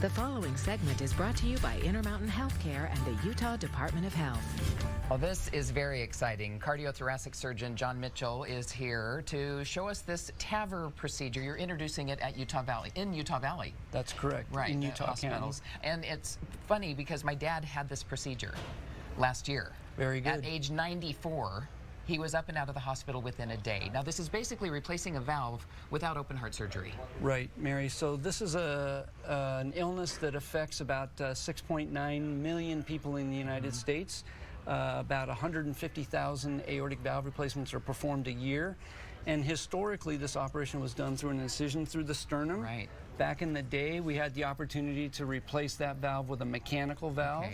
The following segment is brought to you by Intermountain Healthcare and the Utah Department of Health. Well, this is very exciting. Cardiothoracic surgeon John Mitchell is here to show us this TAVR procedure. You're introducing it at Utah Valley, in Utah Valley. That's correct. Right, in Utah hospitals. And it's funny because my dad had this procedure last year. Very good. At age 94, he was up and out of the hospital within a day. Now, this is basically replacing a valve without open heart surgery. Right, Mary. So this is an illness that affects about 6.9 million people in the United States. About 150,000 aortic valve replacements are performed a year. And historically, this operation was done through an incision through the sternum. Right. Back in the day, we had the opportunity to replace that valve with a mechanical valve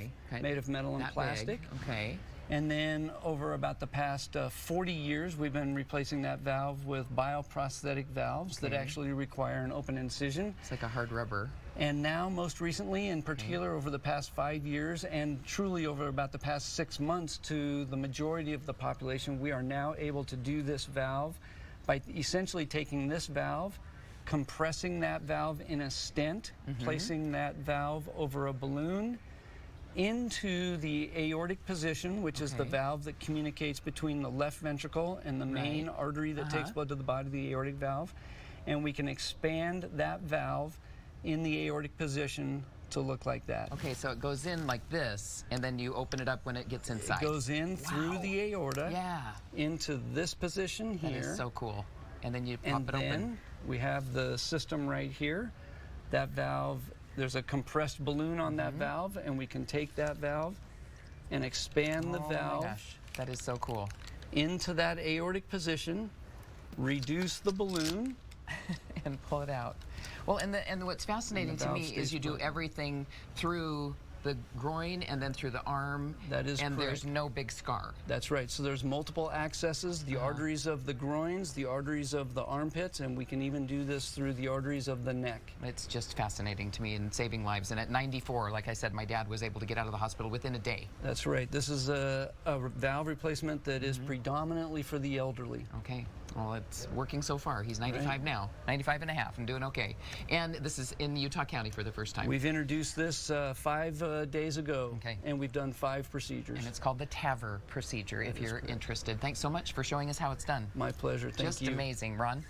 made of metal and plastic. Okay. And then over about the past 40 years, we've been replacing that valve with bioprosthetic valves that actually require an open incision. It's like a hard rubber. And now, most recently, in particular, over the past 5 years, and truly over about the past 6 months to the majority of the population, we are now able to do this valve by essentially taking this valve, compressing that valve in a stent, placing that valve over a balloon, into the aortic position, which is the valve that communicates between the left ventricle and the main artery that takes blood to the body, the aortic valve. And we can expand that valve in the aortic position to look like that. Okay, so it goes in like this, and then you open it up when it gets inside. It goes in through the aorta into this position here. That is so cool. And then you pop And it then open. we have the system right here. That valve, there's a compressed balloon on that valve, and we can take that valve and expand the valve. My gosh, that is so cool. Into that aortic position, reduce the balloon, and pull it out. Well, and what's fascinating to me is you do everything through the groin and then through the arm. That is and correct. There's no big scar. That's right. So there's multiple accesses, the arteries of the groins, the arteries of the armpits, and we can even do this through the arteries of the neck. It's just fascinating to me and saving lives. And at 94, like I said, my dad was able to get out of the hospital within a day. That's right. This is a valve replacement that is predominantly for the elderly. Okay. Well, it's working so far. He's 95 now, 95 and a half, and doing okay. And this is in Utah County for the first time. We've introduced this 5 days ago, and we've done 5 procedures. And it's called the TAVR procedure if you're interested. Thanks so much for showing us how it's done. My pleasure. Thank you. Just amazing, Ron.